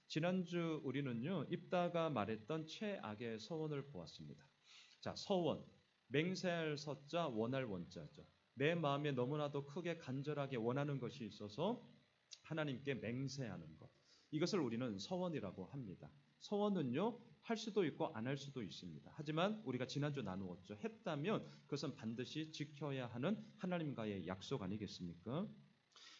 지난주 우리는요, 입다가 말했던 최악의 서원을 보았습니다. 자, 서원, 맹세할 서자, 원할 원자죠. 내 마음에 너무나도 크게 간절하게 원하는 것이 있어서 하나님께 맹세하는 것. 이것을 우리는 서원이라고 합니다. 서원은요, 할 수도 있고 안 할 수도 있습니다. 하지만 우리가 지난주 나누었죠. 했다면 그것은 반드시 지켜야 하는 하나님과의 약속 아니겠습니까?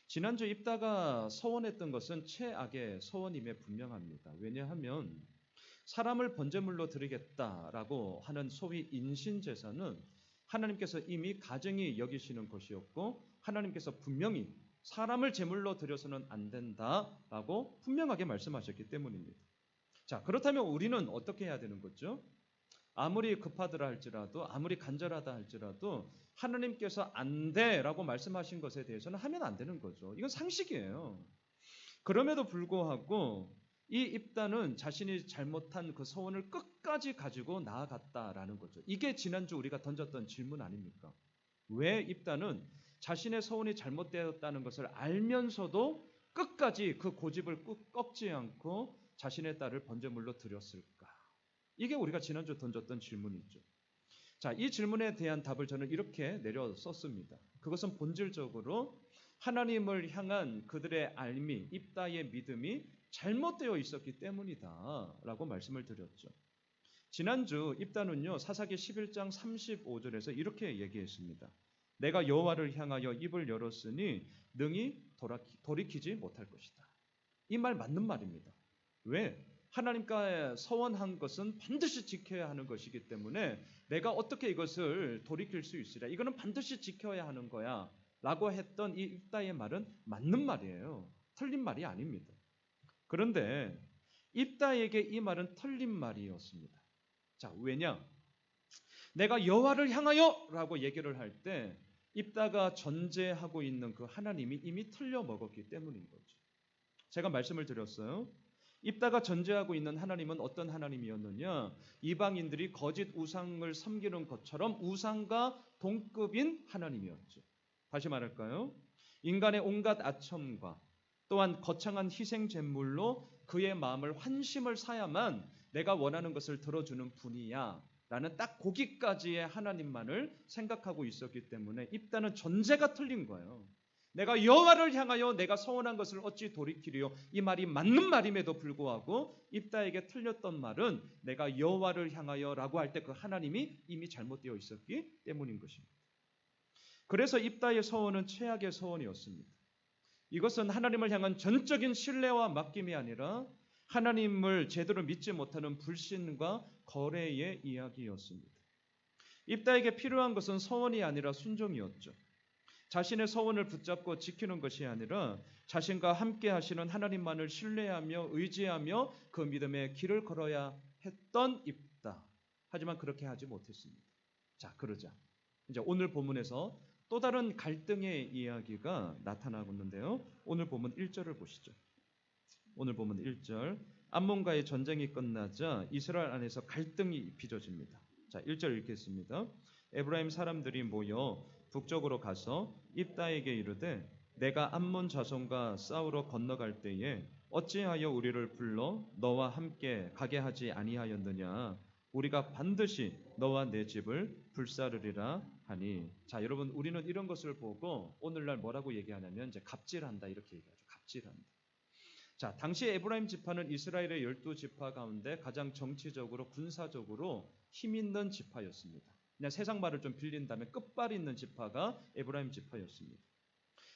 지난주 입다가 서원했던 것은 최악의 서원임에 분명합니다. 왜냐하면 사람을 번제물로 드리겠다라고 하는 소위 인신제사는 하나님께서 이미 가증히 여기시는 것이었고 하나님께서 분명히 사람을 제물로 드려서는 안 된다라고 분명하게 말씀하셨기 때문입니다. 자, 그렇다면 우리는 어떻게 해야 되는 거죠? 아무리 급하더라 할지라도 아무리 간절하다 할지라도 하나님께서 안 돼라고 말씀하신 것에 대해서는 하면 안 되는 거죠. 이건 상식이에요. 그럼에도 불구하고 이 입다는 자신이 잘못한 그 서원을 끝까지 가지고 나아갔다라는 거죠. 이게 지난주 우리가 던졌던 질문 아닙니까? 왜 입다는 자신의 서원이 잘못되었다는 것을 알면서도 끝까지 그 고집을 꺾지 않고 자신의 딸을 번제물로 드렸을까? 이게 우리가 지난주 던졌던 질문이죠. 자, 이 질문에 대한 답을 저는 이렇게 내려 썼습니다. 그것은 본질적으로 하나님을 향한 그들의 알미, 입다의 믿음이 잘못되어 있었기 때문이다 라고 말씀을 드렸죠. 지난주 입다는요, 사사기 11장 35절에서 이렇게 얘기했습니다. 내가 여호와를 향하여 입을 열었으니 능히 돌이키지 못할 것이다. 이 말 맞는 말입니다. 왜? 하나님과 서원한 것은 반드시 지켜야 하는 것이기 때문에 내가 어떻게 이것을 돌이킬 수 있으랴. 이거는 반드시 지켜야 하는 거야 라고 했던 이 입다의 말은 맞는 말이에요. 틀린 말이 아닙니다. 그런데 입다에게 이 말은 틀린 말이었습니다. 자, 왜냐? 내가 여호와를 향하여 라고 얘기를 할 때 입다가 전제하고 있는 그 하나님이 이미 틀려 먹었기 때문인 거죠. 제가 말씀을 드렸어요. 입다가 전제하고 있는 하나님은 어떤 하나님이었느냐? 이방인들이 거짓 우상을 섬기는 것처럼 우상과 동급인 하나님이었죠. 다시 말할까요? 인간의 온갖 아첨과 또한 거창한 희생 제물로 그의 마음을 환심을 사야만 내가 원하는 것을 들어주는 분이야 라는 딱 거기까지의 하나님만을 생각하고 있었기 때문에 입다는 전제가 틀린 거예요. 내가 여호와를 향하여 내가 서원한 것을 어찌 돌이키리요? 이 말이 맞는 말임에도 불구하고 입다에게 틀렸던 말은 내가 여호와를 향하여라고 할 때 그 하나님이 이미 잘못되어 있었기 때문인 것입니다. 그래서 입다의 서원은 최악의 서원이었습니다. 이것은 하나님을 향한 전적인 신뢰와 맡김이 아니라 하나님을 제대로 믿지 못하는 불신과 거래의 이야기였습니다. 입다에게 필요한 것은 서원이 아니라 순종이었죠. 자신의 서원을 붙잡고 지키는 것이 아니라 자신과 함께 하시는 하나님만을 신뢰하며 의지하며 그 믿음의 길을 걸어야 했던 입다. 하지만 그렇게 하지 못했습니다. 자, 그러자 이제 오늘 본문에서 또 다른 갈등의 이야기가 나타나고 있는데요. 오늘 본문 1절을 보시죠. 오늘 본문 1절. 암몬과의 전쟁이 끝나자 이스라엘 안에서 갈등이 빚어집니다. 자, 1절 읽겠습니다. 에브라임 사람들이 모여 북쪽으로 가서 입다에게 이르되 내가 암몬 자손과 싸우러 건너갈 때에 어찌하여 우리를 불러 너와 함께 가게 하지 아니하였느냐? 우리가 반드시 너와 내 집을 불사르리라 하니. 자, 여러분, 우리는 이런 것을 보고 오늘날 뭐라고 얘기하냐면 이제 갑질한다 이렇게 얘기하죠. 갑질한다. 자, 당시 에브라임 지파는 이스라엘의 12지파 가운데 가장 정치적으로 군사적으로 힘 있는 지파였습니다. 그냥 세상 말을 좀 빌린다면 끝발 있는 지파가 에브라임 지파였습니다.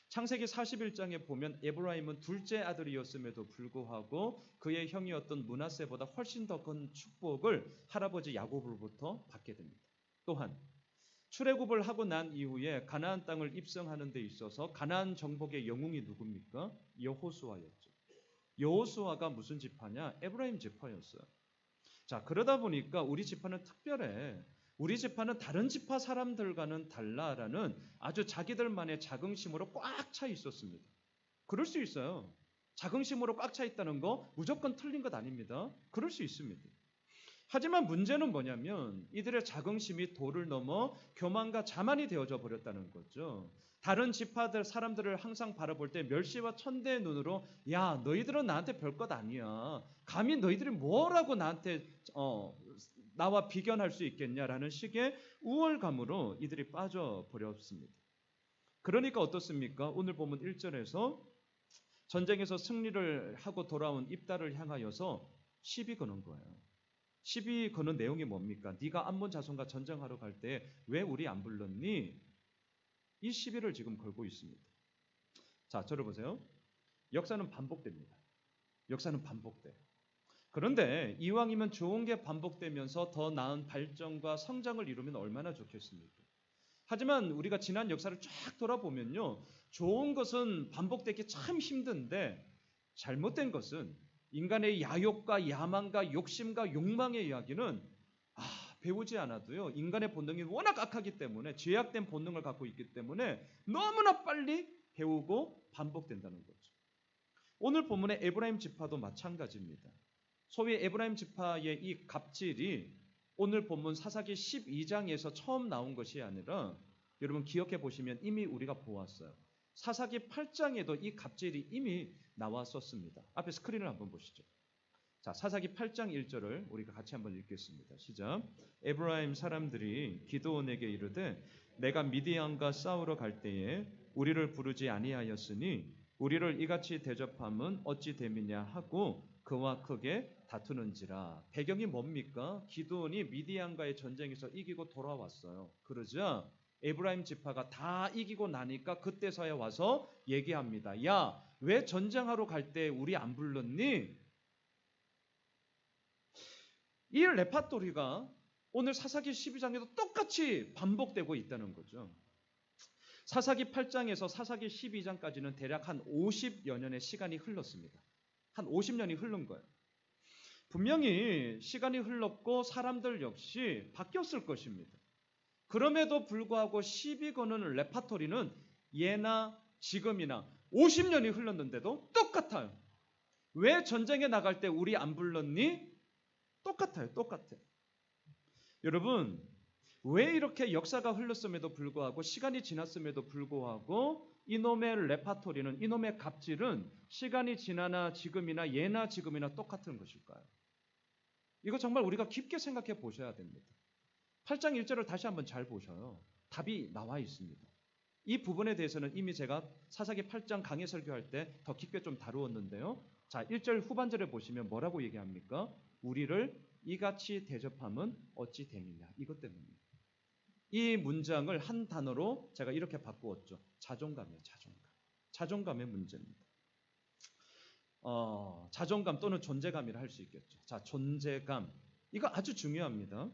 창세기 41장에 보면 에브라임은 둘째 아들이었음에도 불구하고 그의 형이었던 므낫세보다 훨씬 더 큰 축복을 할아버지 야곱으로부터 받게 됩니다. 또한 출애굽을 하고 난 이후에 가나안 땅을 입성하는 데 있어서 가나안 정복의 영웅이 누굽니까? 여호수아였죠. 여호수아가 무슨 지파냐? 에브라임 지파였어요. 자, 그러다 보니까 우리 지파는 특별해. 우리 지파는 다른 지파 사람들과는 달라라는 아주 자기들만의 자긍심으로 꽉 차 있었습니다. 그럴 수 있어요. 자긍심으로 꽉 차 있다는 거 무조건 틀린 것 아닙니다. 그럴 수 있습니다. 하지만 문제는 뭐냐면 이들의 자긍심이 도를 넘어 교만과 자만이 되어져 버렸다는 거죠. 다른 지파들 사람들을 항상 바라볼 때 멸시와 천대의 눈으로 야 너희들은 나한테 별것 아니야. 감히 너희들이 뭐라고 나한테 나와 비견할 수 있겠냐라는 식의 우월감으로 이들이 빠져버렸습니다. 그러니까 어떻습니까? 오늘 보면 1절에서 전쟁에서 승리를 하고 돌아온 입다를 향하여서 시비 거는 거예요. 시비 거는 내용이 뭡니까? 네가 암몬 자손과 전쟁하러 갈 때 왜 우리 안 불렀니? 이 시비를 지금 걸고 있습니다. 자, 저를 보세요. 역사는 반복됩니다. 역사는 반복돼요. 그런데 이왕이면 좋은 게 반복되면서 더 나은 발전과 성장을 이루면 얼마나 좋겠습니까? 하지만 우리가 지난 역사를 쫙 돌아보면요. 좋은 것은 반복되기 참 힘든데 잘못된 것은 인간의 야욕과 야망과 욕심과 욕망의 이야기는 배우지 않아도요. 인간의 본능이 워낙 악하기 때문에 죄악된 본능을 갖고 있기 때문에 너무나 빨리 배우고 반복된다는 거죠. 오늘 본문의 에브라임 지파도 마찬가지입니다. 소위 에브라임 지파의 이 갑질이 오늘 본문 사사기 12장에서 처음 나온 것이 아니라 여러분 기억해 보시면 이미 우리가 보았어요. 사사기 8장에도 이 갑질이 이미 나왔었습니다. 앞에 스크린을 한번 보시죠. 자, 사사기 8장 1절을 우리가 같이 한번 읽겠습니다. 시작. 에브라임 사람들이 기드온에게 이르되 내가 미디안과 싸우러 갈 때에 우리를 부르지 아니하였으니 우리를 이같이 대접함은 어찌 됨이냐 하고 그와 크게 다투는지라. 배경이 뭡니까? 기드온이 미디안과의 전쟁에서 이기고 돌아왔어요. 그러자 에브라임 지파가 다 이기고 나니까 그때서야 와서 얘기합니다. 야, 왜 전쟁하러 갈 때 우리 안 불렀니? 이 레파토리가 오늘 사사기 12장에도 똑같이 반복되고 있다는 거죠. 사사기 8장에서 사사기 12장까지는 대략 한 50여 년의 시간이 흘렀습니다. 한 50년이 흐른 거예요. 분명히 시간이 흘렀고 사람들 역시 바뀌었을 것입니다. 그럼에도 불구하고 시비 거는 레파토리는 예나 지금이나 50년이 흘렀는데도 똑같아요. 왜 전쟁에 나갈 때 우리 안 불렀니? 똑같아요. 똑같아요. 여러분, 왜 이렇게 역사가 흘렀음에도 불구하고 시간이 지났음에도 불구하고 이놈의 레파토리는 이놈의 갑질은 시간이 지나나 지금이나 예나 지금이나 똑같은 것일까요? 이거 정말 우리가 깊게 생각해 보셔야 됩니다. 8장 1절을 다시 한번 잘 보셔요. 답이 나와 있습니다. 이 부분에 대해서는 이미 제가 사사기 8장 강해 설교할 때 더 깊게 좀 다루었는데요. 자, 1절 후반절에 보시면 뭐라고 얘기합니까? 우리를 이같이 대접함은 어찌 됨이냐. 이것 때문입니다. 이 문장을 한 단어로 제가 이렇게 바꾸었죠. 자존감이에요. 자존감. 자존감의 문제입니다. 자존감 또는 존재감이라 할 수 있겠죠. 자, 존재감. 이거 아주 중요합니다.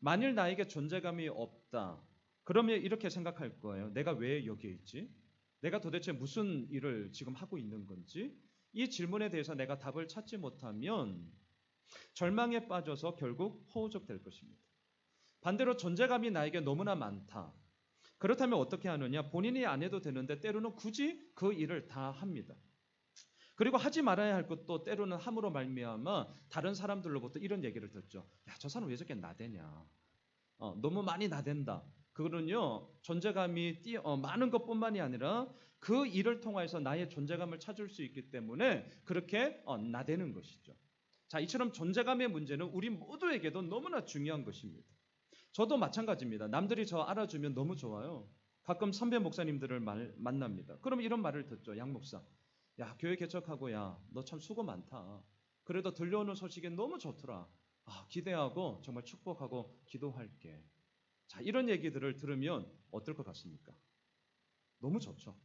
만일 나에게 존재감이 없다. 그러면 이렇게 생각할 거예요. 내가 왜 여기에 있지? 내가 도대체 무슨 일을 지금 하고 있는 건지? 이 질문에 대해서 내가 답을 찾지 못하면 절망에 빠져서 결국 허우적될 것입니다. 반대로 존재감이 나에게 너무나 많다. 그렇다면 어떻게 하느냐? 본인이 안 해도 되는데 때로는 굳이 그 일을 다 합니다. 그리고 하지 말아야 할 것도 때로는 함으로 말미암아 다른 사람들로부터 이런 얘기를 듣죠. 야, 저 사람 왜 저렇게 나대냐? 너무 많이 나댄다. 그거는요, 존재감이 많은 것뿐만이 아니라 그 일을 통해서 나의 존재감을 찾을 수 있기 때문에 그렇게 나대는 것이죠. 자, 이처럼 존재감의 문제는 우리 모두에게도 너무나 중요한 것입니다. 저도 마찬가지입니다. 남들이 저 알아주면 너무 좋아요. 가끔 선배 목사님들을 만납니다. 그럼 이런 말을 듣죠. 양 목사, 야, 교회 개척하고 야, 너 참 수고 많다. 그래도 들려오는 소식이 너무 좋더라. 기대하고 정말 축복하고 기도할게. 자, 이런 얘기들을 들으면 어떨 것 같습니까? 너무 좋죠.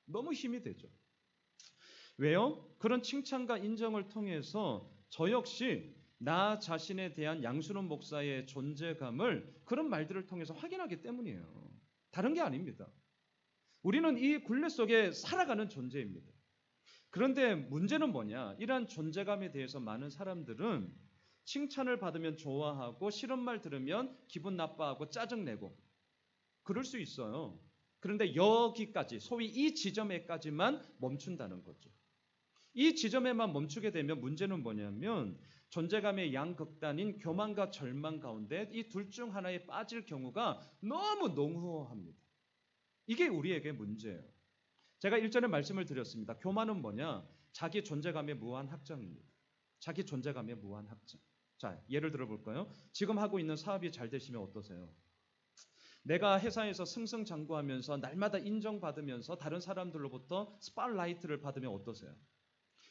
너무 힘이 되죠. 왜요? 그런 칭찬과 인정을 통해서 저 역시 나 자신에 대한 양순원 목사의 존재감을 그런 말들을 통해서 확인하기 때문이에요. 다른 게 아닙니다. 우리는 이 굴레 속에 살아가는 존재입니다. 그런데 문제는 뭐냐? 이러한 존재감에 대해서 많은 사람들은 칭찬을 받으면 좋아하고 싫은 말 들으면 기분 나빠하고 짜증내고 그럴 수 있어요. 그런데 여기까지, 소위 이 지점에까지만 멈춘다는 거죠. 이 지점에만 멈추게 되면 문제는 뭐냐면 존재감의 양극단인 교만과 절망 가운데 이 둘 중 하나에 빠질 경우가 너무 농후합니다. 이게 우리에게 문제예요. 제가 일전에 말씀을 드렸습니다. 교만은 뭐냐? 자기 존재감의 무한 확장입니다. 자기 존재감의 무한 확장. 자, 예를 들어 볼까요? 지금 하고 있는 사업이 잘 되시면 어떠세요? 내가 회사에서 승승장구하면서 날마다 인정받으면서 다른 사람들로부터 스팟라이트를 받으면 어떠세요?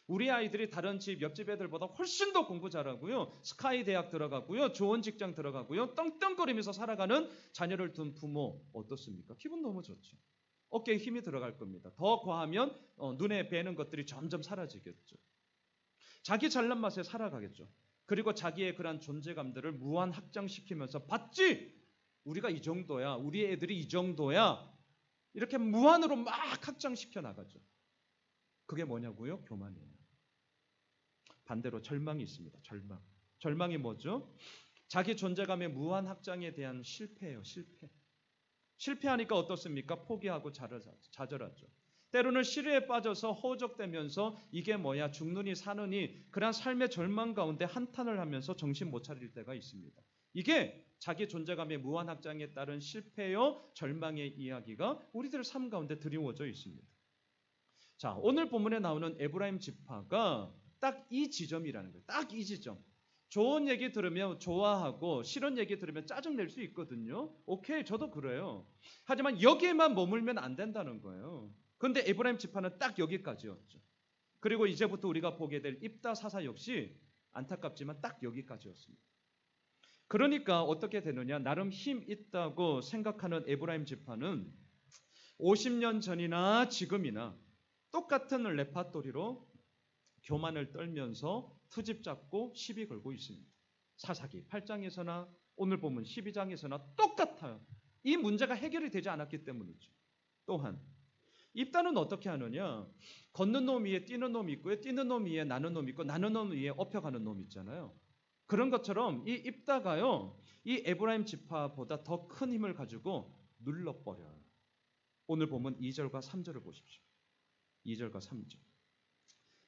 우리 아이들이 다른 집, 옆집 애들보다 훨씬 더 공부 잘하고요. 스카이 대학 들어가고요. 좋은 직장 들어가고요. 떵떵거리면서 살아가는 자녀를 둔 부모 어떻습니까? 기분 너무 좋죠. 어깨에 힘이 들어갈 겁니다. 더 과하면 눈에 뵈는 것들이 점점 사라지겠죠. 자기 잘난 맛에 살아가겠죠. 그리고 자기의 그러한 존재감들을 무한 확장시키면서 봤지? 우리가 이 정도야. 우리 애들이 이 정도야. 이렇게 무한으로 막 확장시켜 나가죠. 그게 뭐냐고요? 교만이에요. 반대로 절망이 있습니다. 절망. 절망이 뭐죠? 자기 존재감의 무한 확장에 대한 실패예요. 실패. 실패하니까 어떻습니까? 포기하고 좌절하죠. 때로는 시류에 빠져서 허우적대면서 이게 뭐야? 죽느니 사느니 그런 삶의 절망 가운데 한탄을 하면서 정신 못 차릴 때가 있습니다. 이게 자기 존재감의 무한 확장에 따른 실패요, 절망의 이야기가 우리들 삶 가운데 드리워져 있습니다. 자, 오늘 본문에 나오는 에브라임 지파가 딱 이 지점이라는 거예요. 딱 이 지점. 좋은 얘기 들으면 좋아하고 싫은 얘기 들으면 짜증낼 수 있거든요. 오케이, 저도 그래요. 하지만 여기에만 머물면 안 된다는 거예요. 그런데 에브라임 지파는 딱 여기까지였죠. 그리고 이제부터 우리가 보게 될 입다 사사 역시 안타깝지만 딱 여기까지였습니다. 그러니까 어떻게 되느냐? 나름 힘 있다고 생각하는 에브라임 지파는 50년 전이나 지금이나 똑같은 레파토리로 교만을 떨면서 트집 잡고 시비 걸고 있습니다. 사사기 8장에서나 오늘 보면 12장에서나 똑같아요. 이 문제가 해결이 되지 않았기 때문이죠. 또한 입다는 어떻게 하느냐? 걷는 놈 위에 뛰는 놈이 있고요. 뛰는 놈 위에 나는 놈이 있고 나는 놈 위에 업혀가는 놈이 있잖아요. 그런 것처럼 이 입다가요. 이 에브라임 지파보다 더 큰 힘을 가지고 눌러버려요. 오늘 보면 2절과 3절을 보십시오. 2절과 3절.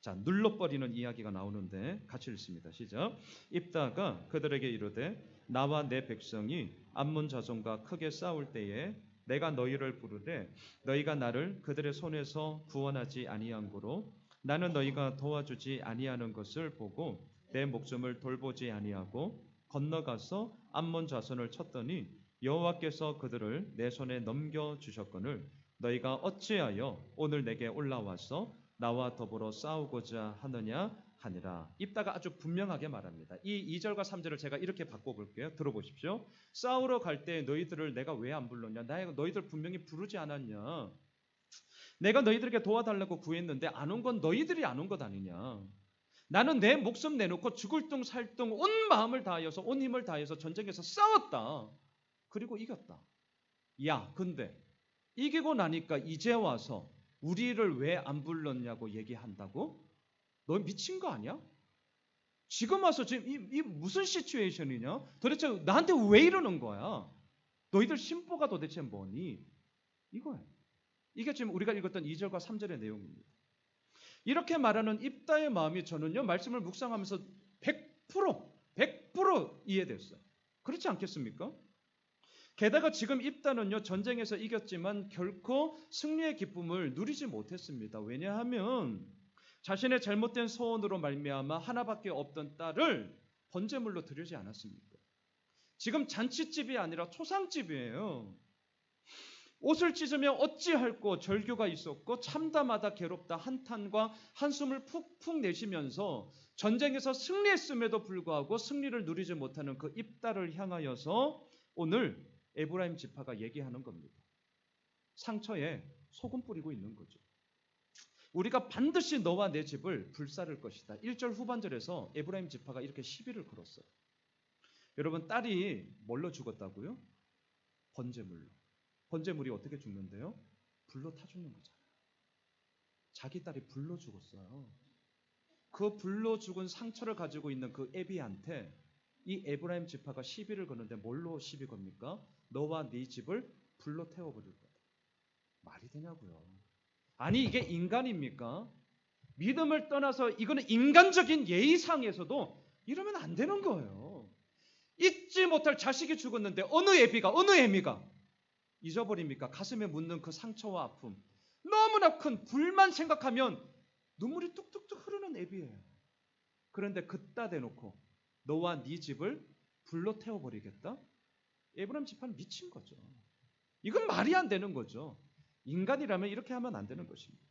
자, 눌러버리는 이야기가 나오는데 같이 읽습니다. 시작. 입다가 그들에게 이르되 나와 내 백성이 암몬 자손과 크게 싸울 때에 내가 너희를 부르되 너희가 나를 그들의 손에서 구원하지 아니한 고로 나는 너희가 도와주지 아니하는 것을 보고 내 목숨을 돌보지 아니하고 건너가서 암몬 자손을 쳤더니 여호와께서 그들을 내 손에 넘겨 주셨거늘 너희가 어찌하여 오늘 내게 올라와서 나와 더불어 싸우고자 하느냐 하니라. 입다가 아주 분명하게 말합니다. 이 2절과 3절을 제가 이렇게 바꿔볼게요. 들어보십시오. 싸우러 갈 때 너희들을 내가 왜 안 불렀냐? 내가 너희들 분명히 부르지 않았냐? 내가 너희들에게 도와달라고 구했는데 안 온 건 너희들이 안 온 것 아니냐? 나는 내 목숨 내놓고 죽을 둥 살 둥 온 마음을 다하여서 온 힘을 다해서 전쟁에서 싸웠다. 그리고 이겼다. 야, 근데 이기고 나니까 이제 와서 우리를 왜 안 불렀냐고 얘기한다고? 너 미친 거 아니야? 지금 와서 지금 이 무슨 시츄에이션이냐? 도대체 나한테 왜 이러는 거야? 너희들 심보가 도대체 뭐니? 이거예요. 이게 지금 우리가 읽었던 2절과 3절의 내용입니다. 이렇게 말하는 입다의 마음이 저는요, 말씀을 묵상하면서 100% 이해됐어요. 그렇지 않겠습니까? 게다가 지금 입다는요, 전쟁에서 이겼지만 결코 승리의 기쁨을 누리지 못했습니다. 왜냐하면 자신의 잘못된 소원으로 말미암아 하나밖에 없던 딸을 번제물로 드리지 않았습니까? 지금 잔치집이 아니라 초상집이에요. 옷을 찢으며 어찌할꼬 절규가 있었고 참담하다 괴롭다 한탄과 한숨을 푹푹 내쉬면서 전쟁에서 승리했음에도 불구하고 승리를 누리지 못하는 그 입다를 향하여서 오늘 에브라임 지파가 얘기하는 겁니다. 상처에 소금 뿌리고 있는 거죠. 우리가 반드시 너와 내 집을 불사를 것이다. 1절 후반절에서 에브라임 지파가 이렇게 시비를 걸었어요. 여러분, 딸이 뭘로 죽었다고요? 번제물로. 번제물이 어떻게 죽는데요? 불로 타 죽는 거잖아요. 자기 딸이 불로 죽었어요. 그 불로 죽은 상처를 가지고 있는 그 애비한테 이 에브라임 지파가 시비를 거는데 뭘로 시비 겁니까? 너와 네 집을 불로 태워버릴 거다. 말이 되냐고요. 아니, 이게 인간입니까? 믿음을 떠나서 이거는 인간적인 예의상에서도 이러면 안 되는 거예요. 잊지 못할 자식이 죽었는데 어느 애비가 어느 애미가 잊어버립니까? 가슴에 묻는 그 상처와 아픔, 너무나 큰 불만 생각하면 눈물이 뚝뚝뚝 흐르는 애비예요. 그런데 그따 대놓고 너와 네 집을 불로 태워버리겠다? 에브라임 지파는 미친 거죠. 이건 말이 안 되는 거죠. 인간이라면 이렇게 하면 안 되는 것입니다.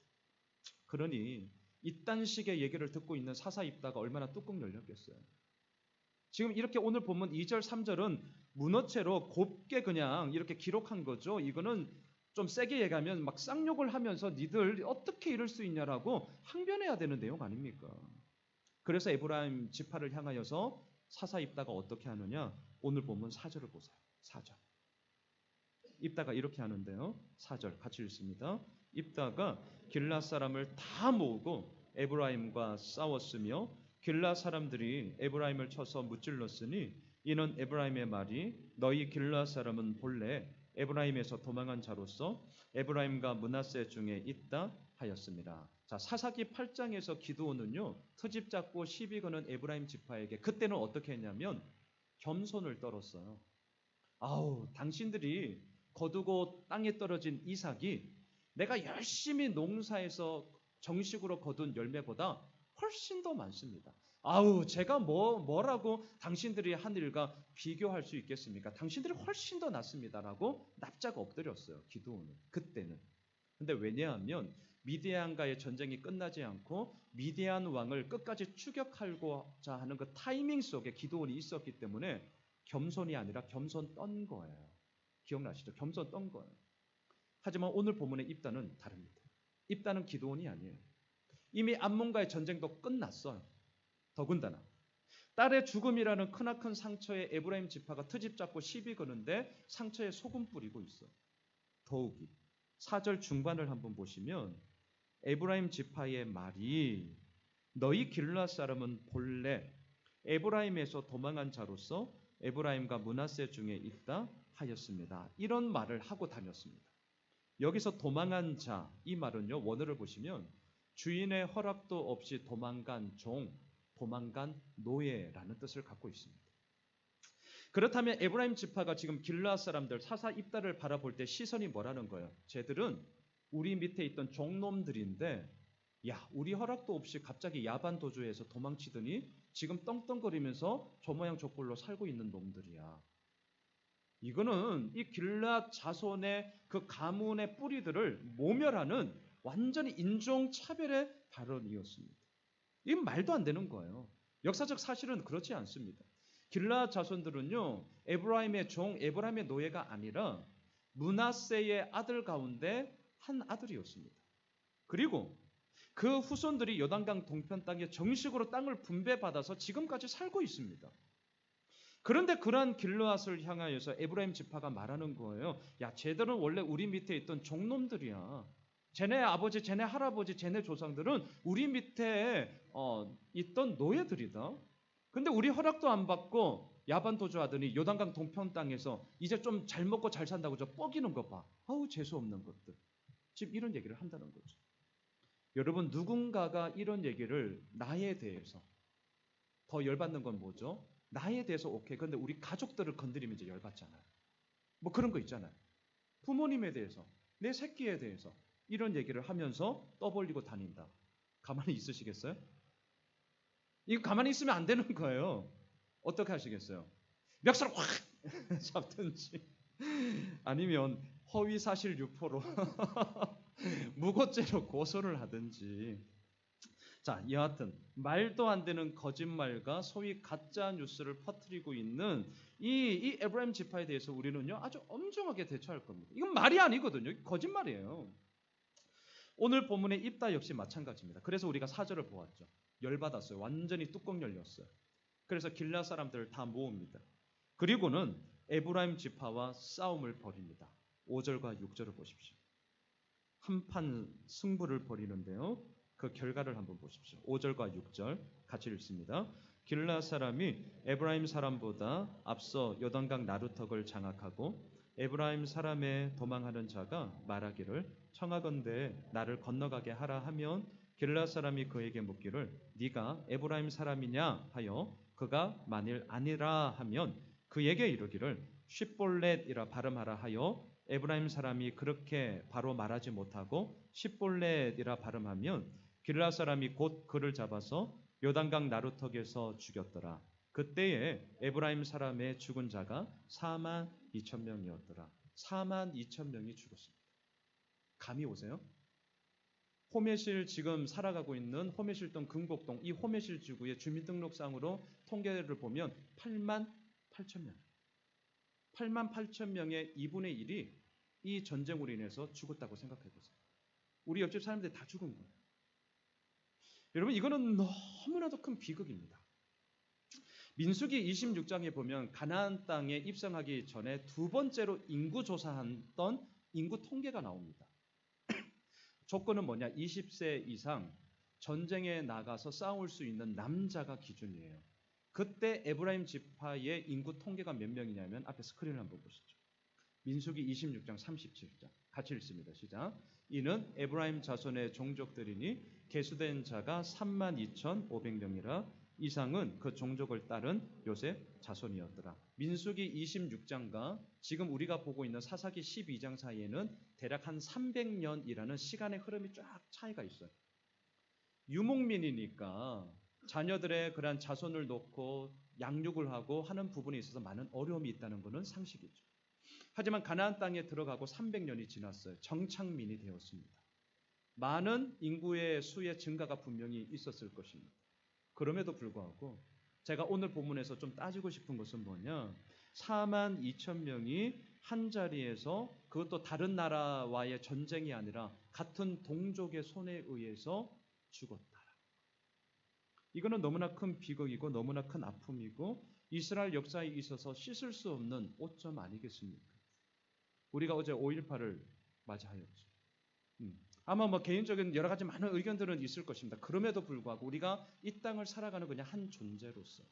그러니 이딴 식의 얘기를 듣고 있는 사사 입다가 얼마나 뚜껑 열렸겠어요. 지금 이렇게 오늘 본문 2절 3절은 문어체로 곱게 그냥 이렇게 기록한 거죠. 이거는 좀 세게 얘기하면 막 쌍욕을 하면서 니들 어떻게 이럴 수 있냐라고 항변해야 되는 내용 아닙니까? 그래서 에브라임 지파를 향하여서 사사 입다가 어떻게 하느냐? 오늘 본문 4절을 보세요. 4절. 입다가 이렇게 하는데요. 4절 같이 읽습니다. 입다가 길앗 사람을 다 모으고 에브라임과 싸웠으며 길앗 사람들이 에브라임을 쳐서 무찔렀으니 이는 에브라임의 말이 너희 길앗 사람은 본래 에브라임에서 도망한 자로서 에브라임과 므낫세 중에 있다 하였습니다. 자, 사사기 8장에서 기드온은요 트집 잡고 시비 거는 에브라임 지파에게 그때는 어떻게 했냐면 겸손을 떨었어요. 아우, 당신들이 거두고 땅에 떨어진 이삭이 내가 열심히 농사해서 정식으로 거둔 열매보다 훨씬 더 많습니다. 아우, 제가 뭐라고 당신들이 한 일과 비교할 수 있겠습니까? 당신들이 훨씬 더 낫습니다라고 납작 엎드렸어요. 기드온은 그때는. 근데 왜냐하면 미디안과의 전쟁이 끝나지 않고 미디안 왕을 끝까지 추격하고자 하는 그 타이밍 속에 기드온이 있었기 때문에 겸손이 아니라 겸손 떤 거예요. 기억나시죠? 겸손 떤 거예요. 하지만 오늘 본문의 입다는 다릅니다. 입다는 기드온이 아니에요. 이미 암몬과의 전쟁도 끝났어요. 더군다나 딸의 죽음이라는 크나큰 상처에 에브라임 지파가 트집 잡고 시비 거는데 상처에 소금 뿌리고 있어. 더욱이 4절 중반을 한번 보시면 에브라임 지파의 말이 너희 길앗 사람은 본래 에브라임에서 도망한 자로서 에브라임과 므낫세 중에 있다 하였습니다. 이런 말을 하고 다녔습니다. 여기서 도망한 자, 이 말은요 원어를 보시면 주인의 허락도 없이 도망간 종, 도망간 노예라는 뜻을 갖고 있습니다. 그렇다면 에브라임 지파가 지금 길앗 사람들 사사 입다를 바라볼 때 시선이 뭐라는 거예요? 쟤들은 우리 밑에 있던 종놈들인데 야, 우리 허락도 없이 갑자기 야반 도주해서 도망치더니 지금 떵떵거리면서 저 모양 저 꼴로 살고 있는 놈들이야. 이거는 이 길앗 자손의 그 가문의 뿌리들을 모멸하는 완전히 인종차별의 발언이었습니다. 이건 말도 안 되는 거예요. 역사적 사실은 그렇지 않습니다. 길앗 자손들은요 에브라임의 종, 에브라임의 노예가 아니라 므낫세의 아들 가운데 한 아들이었습니다. 그리고 그 후손들이 요단강 동편 땅에 정식으로 땅을 분배받아서 지금까지 살고 있습니다. 그런데 그러한 길앗을 향하여서 에브라임 지파가 말하는 거예요. 야, 쟤들은 원래 우리 밑에 있던 종놈들이야. 쟤네 아버지, 쟤네 할아버지, 쟤네 조상들은 우리 밑에 있던 노예들이다. 근데 우리 허락도 안 받고 야반 도주하더니 요단강 동편 땅에서 이제 좀 잘 먹고 잘 산다고 저 뻐기는 거 봐. 아우, 재수 없는 것들. 지금 이런 얘기를 한다는 거죠. 여러분, 누군가가 이런 얘기를 나에 대해서 더 열받는 건 뭐죠? 나에 대해서 오케이. 근데 우리 가족들을 건드리면 이제 열받잖아요. 뭐 그런 거 있잖아요. 부모님에 대해서, 내 새끼에 대해서 이런 얘기를 하면서 떠벌리고 다닌다. 가만히 있으시겠어요? 이거 가만히 있으면 안 되는 거예요. 어떻게 하시겠어요? 멱살 확 잡든지 아니면 허위사실 유포로 무고죄로 고소를 하든지. 자, 여하튼 말도 안 되는 거짓말과 소위 가짜 뉴스를 퍼뜨리고 있는 이 에브라임 지파에 대해서 우리는요 아주 엄정하게 대처할 겁니다. 이건 말이 아니거든요. 거짓말이에요. 오늘 본문의 입다 역시 마찬가지입니다. 그래서 우리가 4절을 보았죠. 열받았어요. 완전히 뚜껑 열렸어요. 그래서 길앗 사람들을 다 모읍니다. 그리고는 에브라임 지파와 싸움을 벌입니다. 5절과 6절을 보십시오. 한판 승부를 벌이는데요. 그 결과를 한번 보십시오. 5절과 6절 같이 읽습니다. 길앗 사람이 에브라임 사람보다 앞서 요단강 나루턱을 장악하고 에브라임 사람의 도망하는 자가 말하기를 청하건대 나를 건너가게 하라 하면 길앗 사람이 그에게 묻기를 네가 에브라임 사람이냐 하여 그가 만일 아니라 하면 그에게 이르기를 쉿볼렛이라 발음하라 하여 에브라임 사람이 그렇게 바로 말하지 못하고 십볼렛이라 발음하면 길라 사람이 곧 그를 잡아서 요단강 나루턱에서 죽였더라. 그때에 에브라임 사람의 죽은 자가 4만 2천 명이었더라. 4만 2천 명이 죽었습니다. 감이 오세요? 호메실 지금 살아가고 있는 호메실동 금곡동 이 호메실 지구의 주민등록상으로 통계를 보면 8만 8천 명. 8만 8천 명의 2분의 1이 이 전쟁으로 인해서 죽었다고 생각해 보세요. 우리 옆집 사람들이 다 죽은 거예요. 여러분 이거는 너무나도 큰 비극입니다. 민수기 26장에 보면 가나안 땅에 입성하기 전에 두 번째로 인구 조사했던 인구 통계가 나옵니다. 조건은 뭐냐? 20세 이상 전쟁에 나가서 싸울 수 있는 남자가 기준이에요. 그때 에브라임 지파의 인구 통계가 몇 명이냐면 앞에 스크린을 한번 보시죠. 민수기 26장 37절 같이 읽습니다. 시작. 이는 에브라임 자손의 종족들이니 계수된 자가 32,500명이라 이상은 그 종족을 따른 요셉 자손이었더라. 민수기 26장과 지금 우리가 보고 있는 사사기 12장 사이에는 대략 한 300년이라는 시간의 흐름이 쫙 차이가 있어요. 유목민이니까 자녀들의 그러한 자손을 놓고 양육을 하고 하는 부분에 있어서 많은 어려움이 있다는 것은 상식이죠. 하지만 가나안 땅에 들어가고 300년이 지났어요. 정착민이 되었습니다. 많은 인구의 수의 증가가 분명히 있었을 것입니다. 그럼에도 불구하고 제가 오늘 본문에서 좀 따지고 싶은 것은 뭐냐? 4만 2천 명이 한 자리에서 그것도 다른 나라와의 전쟁이 아니라 같은 동족의 손에 의해서 죽었다. 이거는 너무나 큰 비극이고 너무나 큰 아픔이고 이스라엘 역사에 있어서 씻을 수 없는 오점 아니겠습니까? 우리가 어제 5.18을 맞이하였죠. 아마 뭐 개인적인 여러 가지 많은 의견들은 있을 것입니다. 그럼에도 불구하고 우리가 이 땅을 살아가는 그냥 한 존재로서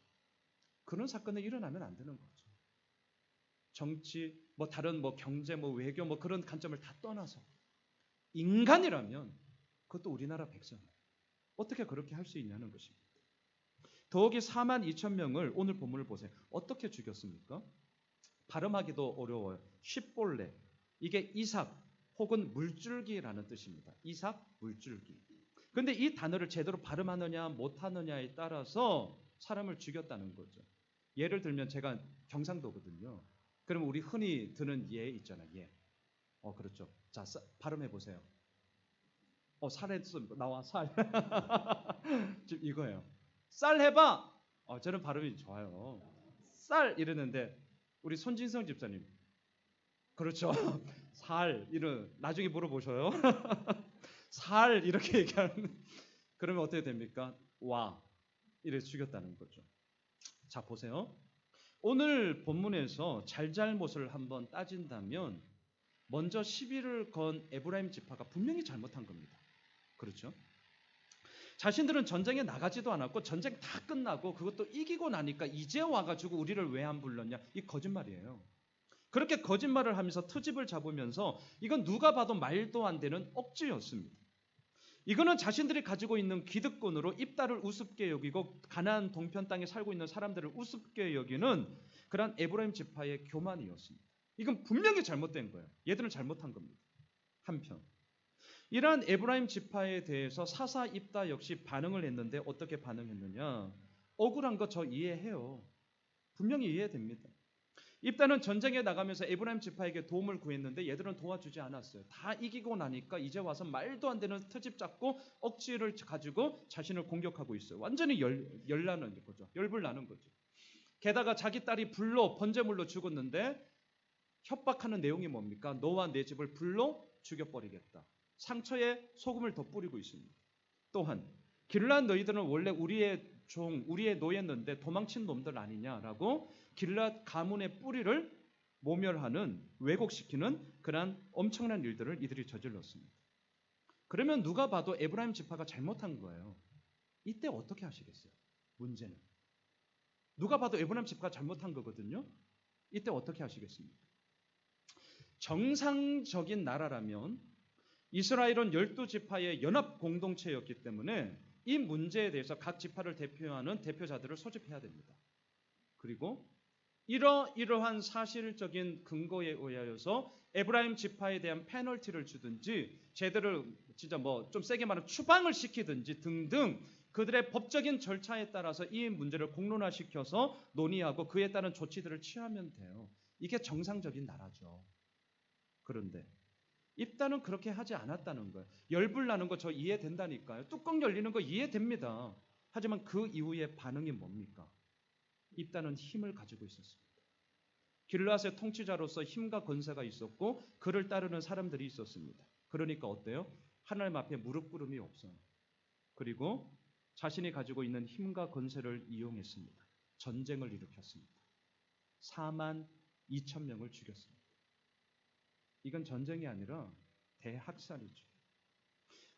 그런 사건이 일어나면 안 되는 거죠. 정치, 뭐 다른 뭐 경제, 뭐 외교, 뭐 그런 관점을 다 떠나서 인간이라면 그것도 우리나라 백성이에요. 어떻게 그렇게 할 수 있냐는 것입니다. 더욱이 4만 2천 명을 오늘 본문을 보세요. 어떻게 죽였습니까? 발음하기도 어려워요. 쉽볼레. 이게 이삭 혹은 물줄기라는 뜻입니다. 이삭, 물줄기. 그런데 이 단어를 제대로 발음하느냐 못하느냐에 따라서 사람을 죽였다는 거죠. 예를 들면 제가 경상도거든요. 그러면 우리 흔히 드는 예 있잖아요. 예. 그렇죠. 자, 발음해 보세요. 살에서 나와 살. 지금 이거예요. 쌀 해봐. 저는 발음이 좋아요. 쌀 이러는데 우리 손진성 집사님. 그렇죠. 살 이런 나중에 물어보셔요. 살 이렇게 얘기하는. 그러면 어떻게 됩니까? 와 이래 죽였다는 거죠. 자 보세요. 오늘 본문에서 잘잘못을 한번 따진다면 먼저 시비를 건 에브라임 지파가 분명히 잘못한 겁니다. 그렇죠? 자신들은 전쟁에 나가지도 않았고 전쟁 다 끝나고 그것도 이기고 나니까 이제 와가지고 우리를 왜 안 불렀냐? 이 거짓말이에요. 그렇게 거짓말을 하면서 트집을 잡으면서 이건 누가 봐도 말도 안 되는 억지였습니다. 이거는 자신들이 가지고 있는 기득권으로 입다를 우습게 여기고 가나안 동편 땅에 살고 있는 사람들을 우습게 여기는 그런 에브라임 지파의 교만이었습니다. 이건 분명히 잘못된 거예요. 얘들은 잘못한 겁니다. 한편 이러한 에브라임 지파에 대해서 사사 입다 역시 반응을 했는데 어떻게 반응했느냐? 억울한 거 저 이해해요. 분명히 이해됩니다. 입다는 전쟁에 나가면서 에브라임 지파에게 도움을 구했는데 얘들은 도와주지 않았어요. 다 이기고 나니까 이제 와서 말도 안 되는 트집 잡고 억지를 가지고 자신을 공격하고 있어요. 완전히 열나는 거죠. 열불나는 거죠. 게다가 자기 딸이 불로 번제물로 죽었는데 협박하는 내용이 뭡니까? 너와 내 집을 불로 죽여버리겠다. 상처에 소금을 더 뿌리고 있습니다. 또한 길앗 너희들은 원래 우리의 종, 우리의 노예였는데 도망친 놈들 아니냐라고 길앗 가문의 뿌리를 모멸하는 왜곡시키는 그러한 엄청난 일들을 이들이 저질렀습니다. 그러면 누가 봐도 에브라임 지파가 잘못한 거예요. 이때 어떻게 하시겠어요? 문제는 누가 봐도 에브라임 지파가 잘못한 거거든요. 이때 어떻게 하시겠습니까? 정상적인 나라라면 이스라엘은 12지파의 연합 공동체였기 때문에 이 문제에 대해서 각 지파를 대표하는 대표자들을 소집해야 됩니다. 그리고 이러이러한 사실적인 근거에 의하여서 에브라임 지파에 대한 페널티를 주든지 제대로 진짜 뭐 좀 세게 말하면 추방을 시키든지 등등 그들의 법적인 절차에 따라서 이 문제를 공론화시켜서 논의하고 그에 따른 조치들을 취하면 돼요. 이게 정상적인 나라죠. 그런데 입단은 그렇게 하지 않았다는 거예요. 열불 나는 거 저 이해된다니까요. 뚜껑 열리는 거 이해됩니다. 하지만 그 이후의 반응이 뭡니까? 입단은 힘을 가지고 있었습니다. 길앗의 통치자로서 힘과 권세가 있었고 그를 따르는 사람들이 있었습니다. 그러니까 어때요? 하나님 앞에 무릎 꿇음이 없어요. 그리고 자신이 가지고 있는 힘과 권세를 이용했습니다. 전쟁을 일으켰습니다. 4만 2천 명을 죽였습니다. 이건 전쟁이 아니라 대학살이죠.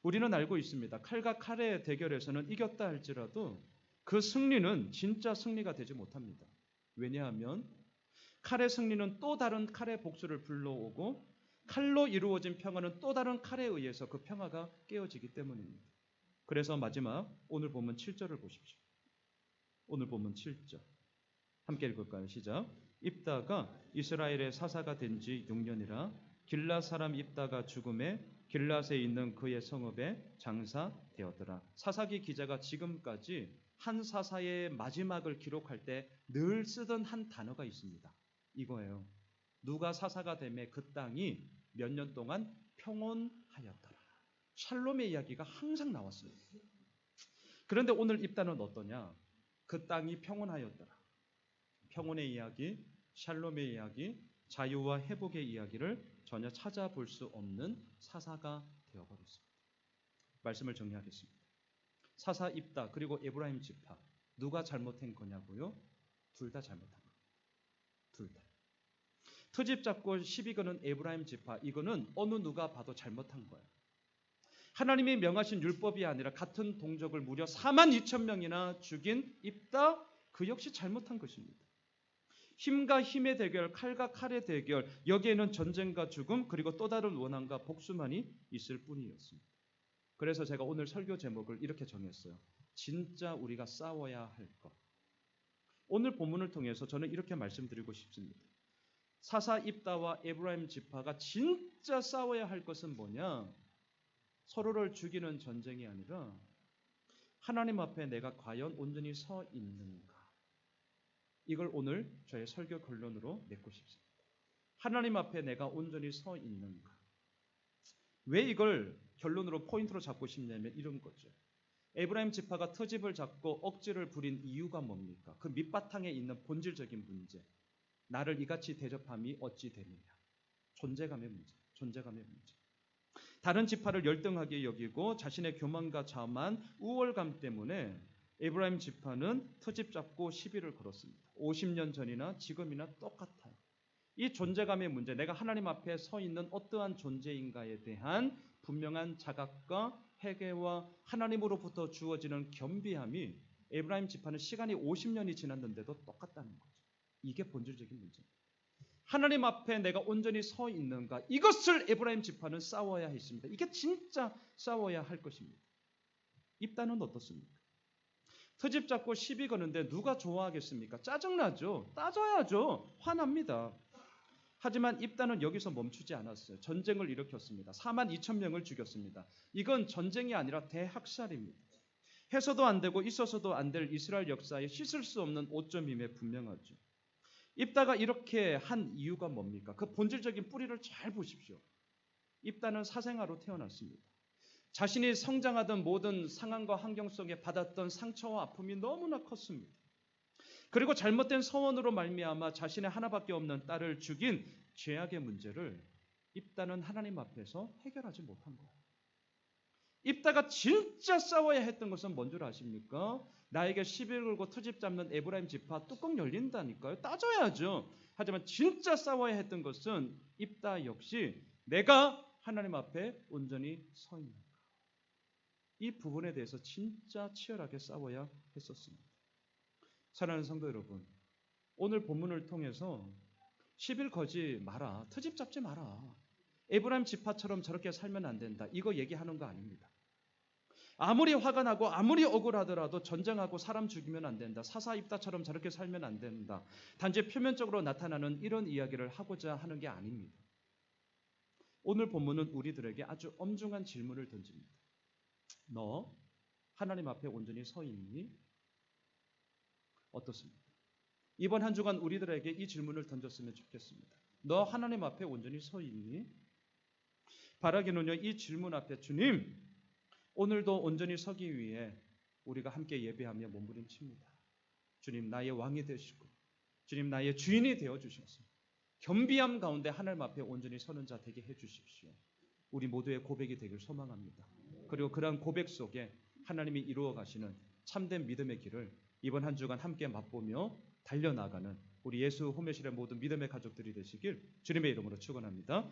우리는 알고 있습니다. 칼과 칼의 대결에서는 이겼다 할지라도 그 승리는 진짜 승리가 되지 못합니다. 왜냐하면 칼의 승리는 또 다른 칼의 복수를 불러오고 칼로 이루어진 평화는 또 다른 칼에 의해서 그 평화가 깨어지기 때문입니다. 그래서 마지막 오늘 본문 7절을 보십시오. 오늘 본문 7절 함께 읽을까요? 시작. 입다가 이스라엘의 사사가 된 지 6년이라 길앗 사람 입다가 죽음에 길앗에 있는 그의 성읍에 장사되었더라. 사사기 기자가 지금까지 한 사사의 마지막을 기록할 때 늘 쓰던 한 단어가 있습니다. 이거예요. 누가 사사가 되매 그 땅이 몇 년 동안 평온하였더라. 샬롬의 이야기가 항상 나왔습니다. 그런데 오늘 입다는 어떠냐? 그 땅이 평온하였더라. 평온의 이야기, 샬롬의 이야기, 자유와 회복의 이야기를 전혀 찾아볼 수 없는 사사가 되어버렸습니다. 말씀을 정리하겠습니다. 사사 입다 그리고 에브라임 지파 누가 잘못한 거냐고요? 둘 다 잘못한 겁니다. 둘 다. 트집 잡고 시비 거는 에브라임 지파 이거는 어느 누가 봐도 잘못한 거예요. 하나님이 명하신 율법이 아니라 같은 동족을 무려 4만 2천 명이나 죽인 입다 그 역시 잘못한 것입니다. 힘과 힘의 대결, 칼과 칼의 대결 여기에는 전쟁과 죽음 그리고 또 다른 원한과 복수만이 있을 뿐이었습니다. 그래서 제가 오늘 설교 제목을 이렇게 정했어요. 진짜 우리가 싸워야 할 것. 오늘 본문을 통해서 저는 이렇게 말씀드리고 싶습니다. 사사 입다와 에브라임 지파가 진짜 싸워야 할 것은 뭐냐? 서로를 죽이는 전쟁이 아니라 하나님 앞에 내가 과연 온전히 서 있는가? 이걸 오늘 저의 설교 결론으로 맺고 싶습니다. 하나님 앞에 내가 온전히 서 있는가? 왜 이걸 결론으로 포인트로 잡고 싶냐면 이런 거죠. 에브라임 지파가 터집을 잡고 억지를 부린 이유가 뭡니까? 그 밑바탕에 있는 본질적인 문제. 나를 이같이 대접함이 어찌 되느냐? 존재감의 문제. 존재감의 문제. 다른 지파를 열등하게 여기고 자신의 교만과 자만, 우월감 때문에 에브라임 지파는 터집 잡고 시비를 걸었습니다. 50년 전이나 지금이나 똑같아요. 이 존재감의 문제, 내가 하나님 앞에 서 있는 어떠한 존재인가에 대한 분명한 자각과 회개와 하나님으로부터 주어지는 겸비함이 에브라임 지파는 시간이 50년이 지났는데도 똑같다는 거죠. 이게 본질적인 문제입니다. 하나님 앞에 내가 온전히 서 있는가? 이것을 에브라임 지파는 싸워야 했습니다. 이게 진짜 싸워야 할 것입니다. 입다는 어떻습니까? 트집 잡고 시비 거는데 누가 좋아하겠습니까? 짜증나죠. 따져야죠. 화납니다. 하지만 입다는 여기서 멈추지 않았어요. 전쟁을 일으켰습니다. 4만 2천 명을 죽였습니다. 이건 전쟁이 아니라 대학살입니다. 해서도 안 되고 있어서도 안 될 이스라엘 역사에 씻을 수 없는 오점임에 분명하죠. 입다가 이렇게 한 이유가 뭡니까? 그 본질적인 뿌리를 잘 보십시오. 입다는 사생아로 태어났습니다. 자신이 성장하던 모든 상황과 환경 속에 받았던 상처와 아픔이 너무나 컸습니다. 그리고 잘못된 서원으로 말미암아 자신의 하나밖에 없는 딸을 죽인 죄악의 문제를 입다는 하나님 앞에서 해결하지 못한 거예요. 입다가 진짜 싸워야 했던 것은 뭔 줄 아십니까? 나에게 시비를 걸고 트집 잡는 에브라임 지파 뚜껑 열린다니까요. 따져야죠. 하지만 진짜 싸워야 했던 것은 입다 역시 내가 하나님 앞에 온전히 서 있는가. 이 부분에 대해서 진짜 치열하게 싸워야 했었습니다. 사랑하는 성도 여러분, 오늘 본문을 통해서 시비를 걸지 마라. 트집 잡지 마라. 에브라임 지파처럼 저렇게 살면 안 된다. 이거 얘기하는 거 아닙니다. 아무리 화가 나고 아무리 억울하더라도 전쟁하고 사람 죽이면 안 된다. 사사입다처럼 저렇게 살면 안 된다. 단지 표면적으로 나타나는 이런 이야기를 하고자 하는 게 아닙니다. 오늘 본문은 우리들에게 아주 엄중한 질문을 던집니다. 너 하나님 앞에 온전히 서 있니? 어떻습니까? 이번 한 주간 우리들에게 이 질문을 던졌으면 좋겠습니다. 너 하나님 앞에 온전히 서 있니? 바라기는요, 이 질문 앞에 주님, 오늘도 온전히 서기 위해 우리가 함께 예배하며 몸부림칩니다. 주님, 나의 왕이 되시고 주님, 나의 주인이 되어주셔서 겸비함 가운데 하나님 앞에 온전히 서는 자 되게 해주십시오. 우리 모두의 고백이 되길 소망합니다. 그리고 그러한 고백 속에 하나님이 이루어 가시는 참된 믿음의 길을 이번 한 주간 함께 맛보며 달려나가는 우리 예수 호메실의 모든 믿음의 가족들이 되시길 주님의 이름으로 축원합니다.